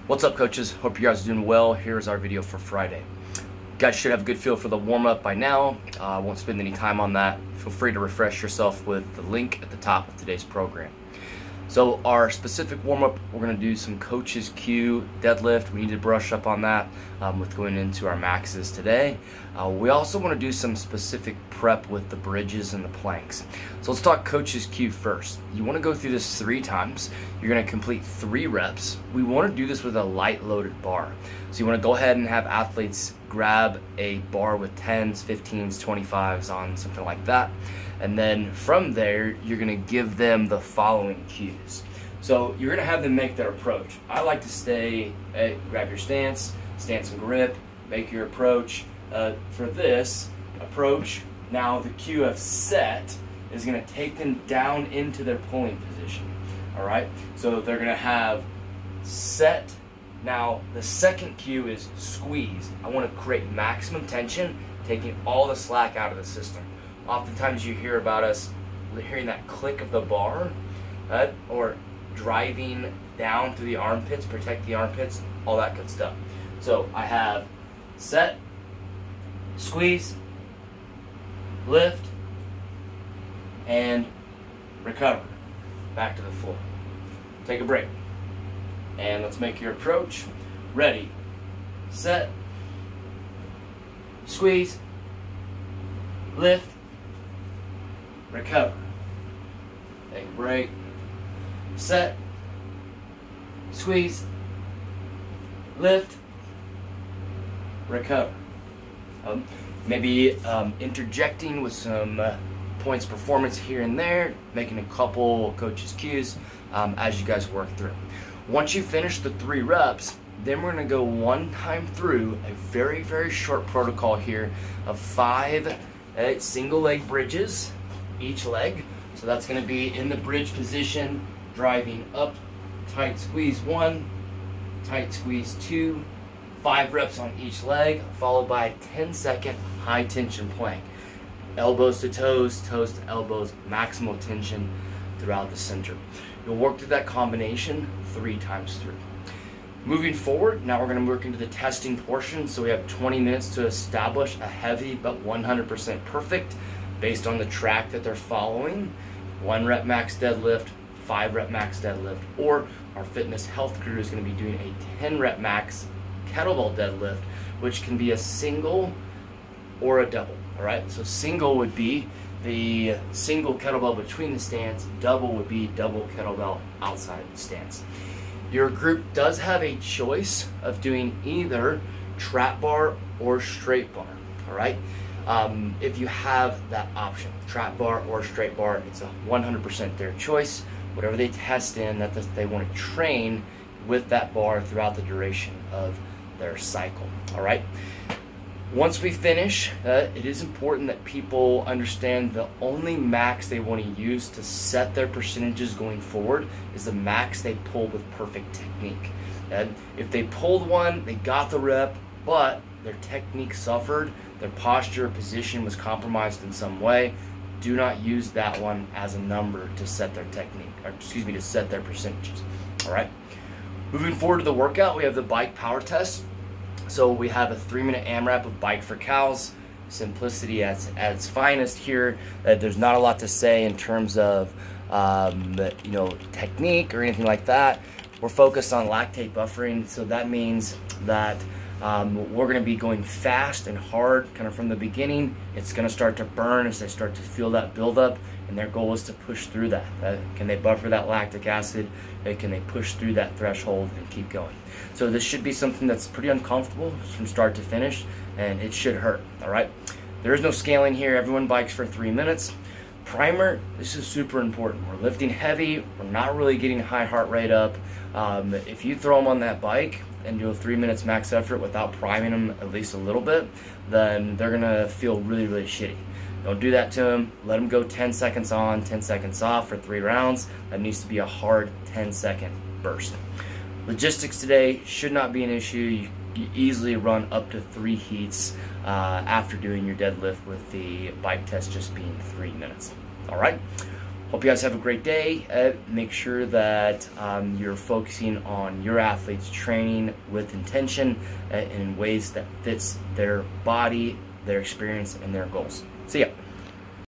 What's up, coaches? Hope you guys are doing well. Here's our video for Friday. You guys should have a good feel for the warm-up by now. I won't spend any time on that. Feel free to refresh yourself with the link at the top of today's program. So our specific warm-up, we're going to do some coach's cue deadlift. We need to brush up on that with going into our maxes today. We also want to do some specific prep with the bridges and the planks. So let's talk coach's cue first. You want to go through this 3 times. You're going to complete 3 reps. We want to do this with a light loaded bar. So you want to go ahead and have athletes grab a bar with 10s, 15s, 25s on, something like that. And then from there, you're gonna give them the following cues. So you're gonna have them make their approach. I like to stay, grab your stance and grip, make your approach. For this approach, now the cue of set is gonna take them down into their pulling position, all right? So they're gonna have set. Now the second cue is squeeze. I wanna create maximum tension, taking all the slack out of the system. Oftentimes you hear about us hearing that click of the bar or driving down through the armpits, protect the armpits, all that good stuff. So I have set, squeeze, lift, and recover. Back to the floor. Take a break. And let's make your approach. Ready, set, squeeze, lift, recover. Take a break. Set. Squeeze. Lift. Recover. Maybe interjecting with some points performance here and there, making a couple coaches' cues as you guys work through. Once you finish the 3 reps, then we're going to go one time through a very, very short protocol here of 5 single leg bridges each leg. So that's going to be in the bridge position, driving up, tight squeeze 1, tight squeeze 2, 5 reps on each leg, followed by a 10-second high tension plank. Elbows to toes, toes to elbows, maximal tension throughout the center. You'll work through that combination 3 times through. Moving forward, now we're going to work into the testing portion. So we have 20 minutes to establish a heavy but 100% perfect based on the track that they're following. 1 rep max deadlift, 5 rep max deadlift, or our fitness health crew is going to be doing a 10 rep max kettlebell deadlift, which can be a single or a double. All right, so single would be the single kettlebell between the stance, double would be double kettlebell outside the stance. Your group does have a choice of doing either trap bar or straight bar, all right? If you have that option, trap bar or straight bar, it's a 100% their choice. Whatever they test in, that they want to train with that bar throughout the duration of their cycle, all right? Once we finish, it is important that people understand the only max they want to use to set their percentages going forward is the max they pull with perfect technique. If they pulled one, they got the rep, but their technique suffered, their posture, position was compromised in some way, do not use that one as a number to set their technique, or excuse me, to set their percentages, all right? Moving forward to the workout, we have the bike power test. So we have a 3-minute AMRAP of bike for cows. Simplicity at its finest here. There's not a lot to say in terms of technique or anything like that. We're focused on lactate buffering, so that means that we're going to be going fast and hard kind of from the beginning. It's going to start to burn as they start to feel that buildup, and their goal is to push through that. Can they buffer that lactic acid? Can they push through that threshold and keep going? So this should be something that's pretty uncomfortable from start to finish, and it should hurt, all right? There is no scaling here. Everyone bikes for 3 minutes. Primer, this is super important. We're lifting heavy. We're not really getting high heart rate up. If you throw them on that bike and do a 3 minutes max effort without priming them at least a little bit, then they're gonna feel really, really shitty. Don't do that to them. Let them go 10 seconds on, 10 seconds off for 3 rounds. That needs to be a hard 10-second burst. Logistics today should not be an issue. You easily run up to 3 heats after doing your deadlift, with the bike test just being 3 minutes. All right. Hope you guys have a great day. Make sure that you're focusing on your athletes training with intention in ways that fits their body, their experience, and their goals. See ya.